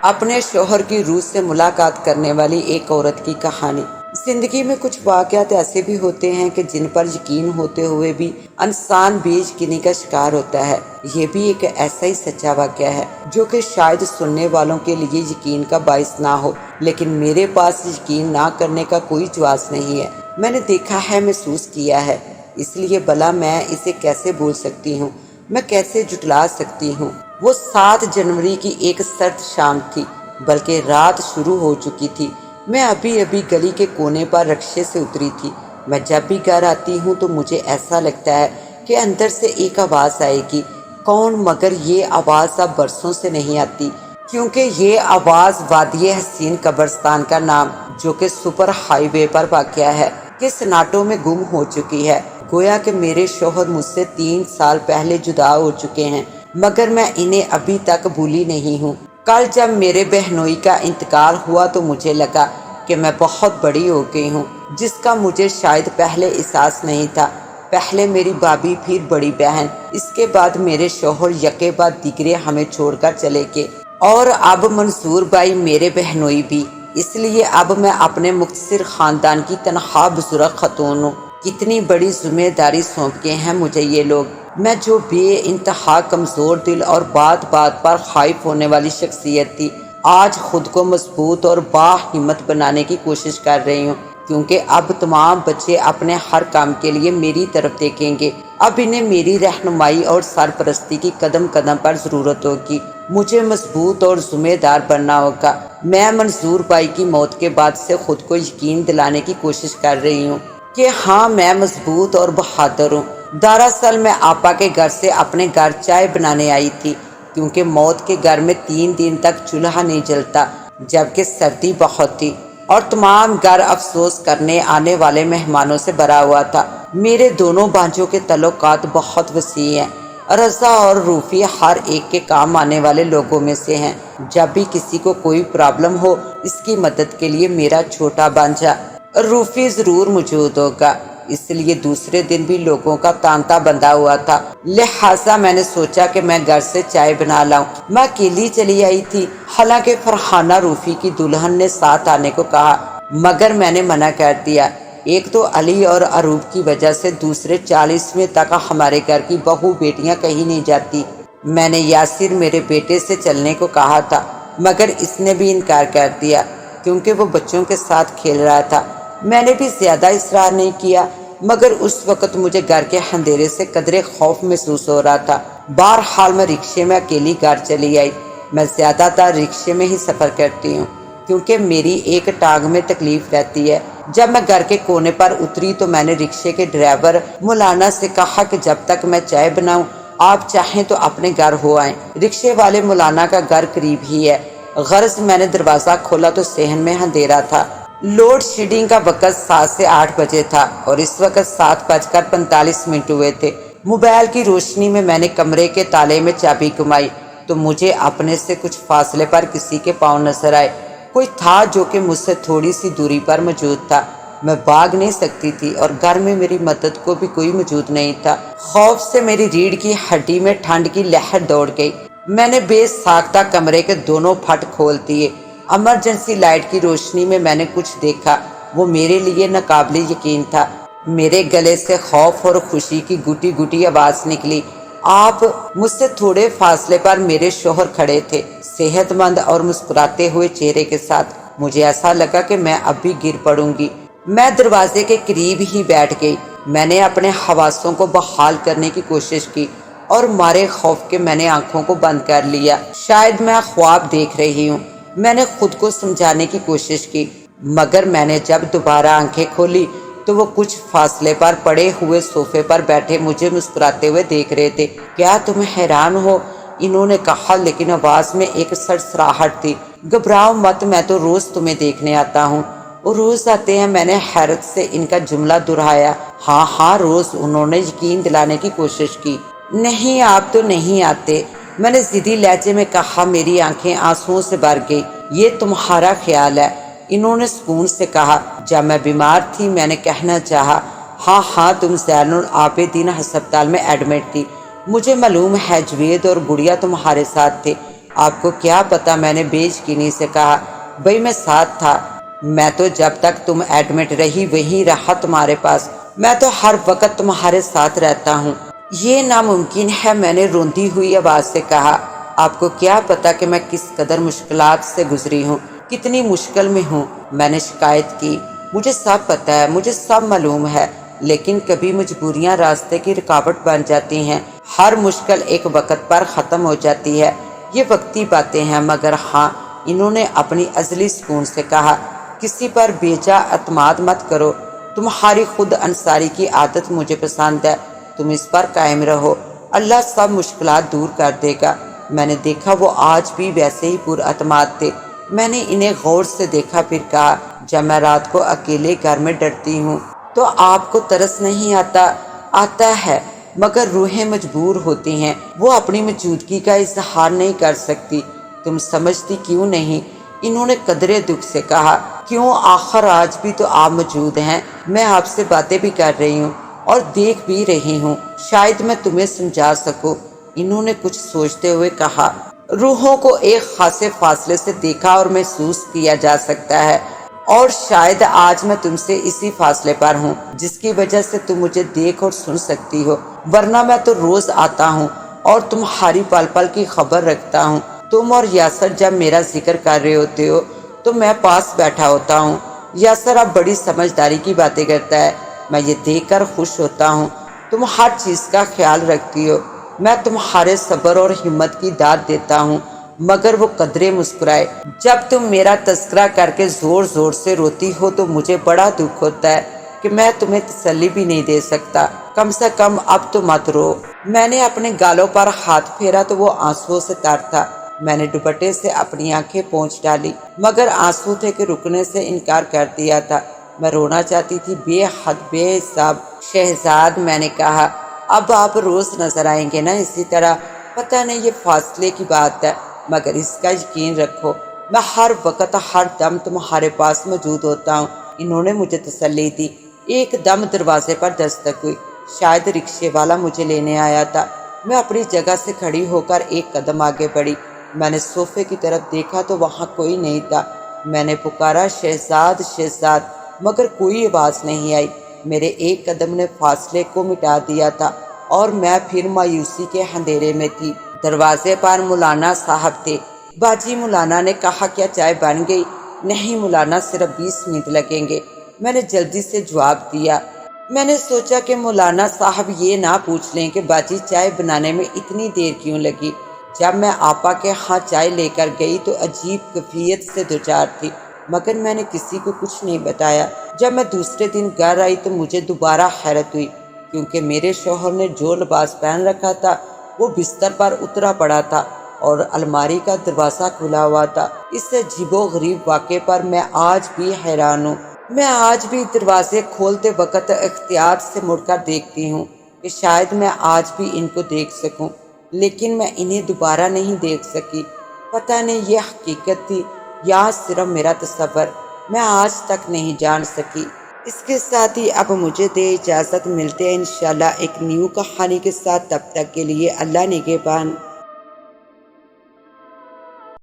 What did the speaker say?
اپنے شوہر کی روح سے ملاقات کرنے والی ایک عورت کی کہانی۔ زندگی میں کچھ واقعات ایسے بھی ہوتے ہیں کہ جن پر یقین ہوتے ہوئے بھی انسان بیچ کنی کا شکار ہوتا ہے۔ یہ بھی ایک ایسا ہی سچا واقعہ ہے جو کہ شاید سننے والوں کے لیے یقین کا باعث نہ ہو، لیکن میرے پاس یقین نہ کرنے کا کوئی جواز نہیں ہے۔ میں نے دیکھا ہے، محسوس کیا ہے، اس لیے بھلا میں اسے کیسے بھول سکتی ہوں، میں کیسے جھٹلا سکتی ہوں۔ وہ 7 جنوری کی ایک سرد شام تھی، بلکہ رات شروع ہو چکی تھی۔ میں ابھی گلی کے کونے پر رکشے سے اتری تھی۔ میں جب بھی گھر آتی ہوں تو مجھے ایسا لگتا ہے کہ اندر سے ایک آواز آئے گی۔ کون؟ مگر یہ آواز اب برسوں سے نہیں آتی، کیونکہ یہ آواز وادی حسین قبرستان کا نام، جو کہ سپر ہائی وے پر واقع ہے، کے سناٹوں میں گم ہو چکی ہے۔ گویا کہ میرے شوہر مجھ سے 3 سال پہلے جدا ہو چکے ہیں، مگر میں انہیں ابھی تک بھولی نہیں ہوں۔ کل جب میرے بہنوئی کا انتقال ہوا تو مجھے لگا کہ میں بہت بڑی ہو گئی ہوں، جس کا مجھے شاید پہلے احساس نہیں تھا۔ پہلے میری بھابھی، پھر بڑی بہن، اس کے بعد میرے شوہر، یکے بعد دیگرے ہمیں چھوڑ کر چلے گئے، اور اب منصور بھائی میرے بہنوئی بھی۔ اس لیے اب میں اپنے مختصر خاندان کی تنہا بزرگ خاتون ہوں۔ کتنی بڑی ذمہ داری سونپ گئے ہیں مجھے یہ لوگ۔ میں جو بے انتہا کمزور دل اور بات بات پر خائف ہونے والی شخصیت تھی، آج خود کو مضبوط اور باہمت بنانے کی کوشش کر رہی ہوں، کیونکہ اب تمام بچے اپنے ہر کام کے لیے میری طرف دیکھیں گے۔ اب انہیں میری رہنمائی اور سرپرستی کی قدم قدم پر ضرورت ہوگی۔ مجھے مضبوط اور ذمہ دار بننا ہوگا۔ میں منصور بھائی کی موت کے بعد سے خود کو یقین دلانے کی کوشش کر رہی ہوں کہ ہاں، میں مضبوط اور بہادر ہوں۔ دراصل میں آپا کے گھر سے اپنے گھر چائے بنانے آئی تھی، کیونکہ موت کے گھر میں 3 دن تک چولہا نہیں جلتا، جبکہ سردی بہت تھی اور تمام گھر افسوس کرنے آنے والے مہمانوں سے بھرا ہوا تھا۔ میرے دونوں بھانجوں کے تعلقات بہت وسیع ہیں۔ رضا اور روفی ہر ایک کے کام آنے والے لوگوں میں سے ہیں۔ جب بھی کسی کو کوئی پرابلم ہو، اس کی مدد کے لیے میرا چھوٹا بھانجا روفی ضرور موجود ہوگا۔ اس لیے دوسرے دن بھی لوگوں کا تانتا بندھا ہوا تھا، لہٰذا میں نے سوچا کہ میں گھر سے چائے بنا لاؤں۔ میں اکیلی چلی آئی تھی، حالانکہ فرحانہ روفی کی دلہن نے ساتھ آنے کو کہا، مگر میں نے منع کر دیا۔ ایک تو علی اور عروب کی وجہ سے دوسرے 40ویں تک ہمارے گھر کی بہو بیٹیاں کہیں نہیں جاتی۔ میں نے یاسر میرے بیٹے سے چلنے کو کہا تھا، مگر اس نے بھی انکار کر دیا، کیونکہ وہ بچوں کے ساتھ کھیل رہا تھا۔ میں نے بھی زیادہ اصرار نہیں کیا، مگر اس وقت مجھے گھر کے اندھیرے سے قدرے خوف محسوس ہو رہا تھا۔ بہرحال میں رکشے میں اکیلی گھر چلی آئی۔ میں زیادہ تر رکشے میں ہی سفر کرتی ہوں، کیونکہ میری ایک ٹانگ میں تکلیف رہتی ہے۔ جب میں گھر کے کونے پر اتری تو میں نے رکشے کے ڈرائیور مولانا سے کہا کہ جب تک میں چائے بناؤں، آپ چاہیں تو اپنے گھر ہو آئیں۔ رکشے والے مولانا کا گھر قریب ہی ہے۔ غرض میں نے دروازہ کھولا تو صحن میں اندھیرا تھا۔ لوڈ شیڈنگ کا وقت 7 سے 8 بجے تھا اور اس وقت 7:45 ہوئے تھے۔ موبائل کی روشنی میں نے کمرے کے تالے میں چابی گھمائی تو مجھے اپنے سے کچھ فاصلے پر کسی کے پاؤں نظر آئے۔ کوئی تھا جو کہ مجھ سے تھوڑی سی دوری پر موجود تھا۔ میں بھاگ نہیں سکتی تھی اور گھر میں میری مدد کو بھی کوئی موجود نہیں تھا۔ خوف سے میری ریڑھ کی ہڈی میں ٹھنڈ کی لہر دوڑ گئی۔ میں نے بے ساختہ کمرے کے دونوں پھٹ کھول دیے۔ ایمرجنسی لائٹ کی روشنی میں نے کچھ دیکھا، وہ میرے لیے ناقابل یقین تھا۔ میرے گلے سے خوف اور خوشی کی گھٹی گھٹی آواز نکلی۔ آپ! مجھ سے تھوڑے فاصلے پر میرے شوہر کھڑے تھے، صحت مند اور مسکراتے ہوئے چہرے کے ساتھ۔ مجھے ایسا لگا کہ میں اب بھی گر پڑوں گی۔ میں دروازے کے قریب ہی بیٹھ گئی۔ میں نے اپنے حواسوں کو بحال کرنے کی کوشش کی اور مارے خوف کے میں نے آنکھوں کو بند کر لیا۔ شاید میں خواب دیکھ رہی ہوں، میں نے خود کو سمجھانے کی کوشش کی، مگر میں نے جب دوبارہ آنکھیں کھولی تو وہ کچھ فاصلے پر پڑے ہوئے صوفے پر بیٹھے مجھے مسکراتے ہوئے دیکھ رہے تھے۔ کیا تم حیران ہو؟ انہوں نے کہا، لیکن آواز میں ایک سڑسڑاہٹ تھی۔ گھبراؤ مت، میں تو روز تمہیں دیکھنے آتا ہوں۔ وہ روز آتے ہیں؟ میں نے حیرت سے ان کا جملہ دہرایا۔ ہاں ہاں روز، انہوں نے یقین دلانے کی کوشش کی۔ نہیں، آپ تو نہیں آتے، میں نے ضدی لہجے میں کہا۔ میری آنکھیں آنسوؤں سے بھر گئی۔ یہ تمہارا خیال ہے، انہوں نے سکون سے کہا۔ جب میں بیمار تھی میں نے کہنا چاہا، ہاں ہاں تم زین العابدین ہسپتال میں ایڈمٹ تھی، مجھے معلوم ہے جوید اور گڑیا تمہارے ساتھ تھے۔ آپ کو کیا پتا، میں نے بے یقینی سے کہا۔ بھئی میں ساتھ تھا، میں تو جب تک تم ایڈمٹ رہی وہیں رہا تمہارے پاس، میں تو ہر وقت تمہارے ساتھ رہتا ہوں۔ یہ ناممکن ہے، میں نے روندی ہوئی آواز سے کہا۔ آپ کو کیا پتا کہ میں کس قدر مشکلات سے گزری ہوں، کتنی مشکل میں ہوں۔ میں نے شکایت کی، مجھے سب پتہ ہے، مجھے سب معلوم ہے، لیکن کبھی مجبوریاں راستے کی رکاوٹ بن جاتی ہیں۔ ہر مشکل ایک وقت پر ختم ہو جاتی ہے۔ یہ وقتی باتیں ہیں، مگر ہاں، انہوں نے اپنی ازلی سکون سے کہا، کسی پر بیجا اعتماد مت کرو۔ تمہاری خود انصاری کی عادت مجھے پسند ہے، تم اس پر قائم رہو، اللہ سب مشکلات دور کر دے گا۔ میں نے دیکھا وہ آج بھی ویسے ہی پر اعتماد تھے۔ میں نے انہیں غور سے دیکھا، پھر کہا، جب میں رات کو اکیلے گھر میں ڈرتی ہوں تو آپ کو ترس نہیں آتا؟ آتا ہے، مگر روحیں مجبور ہوتی ہیں، وہ اپنی موجودگی کا اظہار نہیں کر سکتی۔ تم سمجھتی کیوں نہیں؟ انہوں نے قدرے دکھ سے کہا، کیوں، آخر آج بھی تو آپ موجود ہیں، میں آپ سے باتیں بھی کر رہی ہوں اور دیکھ بھی رہی ہوں، شاید میں تمہیں سمجھا سکوں۔ انہوں نے کچھ سوچتے ہوئے کہا، روحوں کو ایک خاصے فاصلے سے دیکھا اور محسوس کیا جا سکتا ہے، اور شاید آج میں تم سے اسی فاصلے پر ہوں جس کی وجہ سے تم مجھے دیکھ اور سن سکتی ہو، ورنہ میں تو روز آتا ہوں اور تمہاری پل پل کی خبر رکھتا ہوں۔ تم اور یاسر جب میرا ذکر کر رہے ہوتے ہو تو میں پاس بیٹھا ہوتا ہوں۔ یاسر اب بڑی سمجھداری کی باتیں کرتا ہے، میں یہ دیکھ کر خوش ہوتا ہوں۔ تم ہر چیز کا خیال رکھتی ہو، میں تمہارے صبر اور ہمت کی داد دیتا ہوں۔ مگر وہ قدرے مسکرائے، جب تم میرا تذکرہ کر کے زور زور سے روتی ہو تو مجھے بڑا دکھ ہوتا ہے کہ میں تمہیں تسلی بھی نہیں دے سکتا، کم سے کم اب تو مت رو۔ میں نے اپنے گالوں پر ہاتھ پھیرا تو وہ آنسوؤں سے تر تھا۔ میں نے دوپٹے سے اپنی آنکھیں پونچھ ڈالی، مگر آنسو تھے کہ رکنے سے انکار کر دیا تھا۔ میں رونا چاہتی تھی، بے حد بے حساب۔ شہزاد، میں نے کہا، اب آپ روز نظر آئیں گے نا اسی طرح؟ پتہ نہیں یہ فاصلے کی بات ہے، مگر اس کا یقین رکھو، میں ہر وقت ہر دم تمہارے پاس موجود ہوتا ہوں۔ انہوں نے مجھے تسلی دی۔ ایک دم دروازے پر دستک ہوئی، شاید رکشے والا مجھے لینے آیا تھا۔ میں اپنی جگہ سے کھڑی ہو کر ایک قدم آگے بڑھی۔ میں نے صوفے کی طرف دیکھا تو وہاں کوئی نہیں تھا۔ میں نے پکارا، شہزاد، شہزاد، مگر کوئی آواز نہیں آئی۔ میرے ایک قدم نے فاصلے کو مٹا دیا تھا اور میں پھر مایوسی کے اندھیرے میں تھی۔ دروازے پر مولانا صاحب تھے۔ باجی، مولانا نے کہا، کیا چائے بن گئی؟ نہیں مولانا، صرف 20 منٹ لگیں گے، میں نے جلدی سے جواب دیا۔ میں نے سوچا کہ مولانا صاحب یہ نہ پوچھ لیں کہ باجی چائے بنانے میں اتنی دیر کیوں لگی۔ جب میں آپا کے ہاں چائے لے کر گئی تو عجیب کیفیت سے دوچار تھی، مگر میں نے کسی کو کچھ نہیں بتایا۔ جب میں دوسرے دن گھر آئی تو مجھے دوبارہ حیرت ہوئی، کیونکہ میرے شوہر نے جو لباس پہن رکھا تھا وہ بستر پر اترا پڑا تھا اور الماری کا دروازہ کھلا ہوا تھا۔ اس عجیب و غریب واقعے پر میں آج بھی حیران ہوں۔ میں آج بھی دروازے کھولتے وقت احتیاط سے مڑ کر دیکھتی ہوں کہ شاید میں آج بھی ان کو دیکھ سکوں، لیکن میں انہیں دوبارہ نہیں دیکھ سکی۔ پتہ نہیں یہ حقیقت تھی یا صرف میرا تصور، میں آج تک نہیں جان سکی۔ اس کے ساتھ ہی اب مجھے دے اجازت، ملتے ہیں انشاءاللہ ایک نیو کہانی کے ساتھ، تب تک کے لیے اللہ نگہبان۔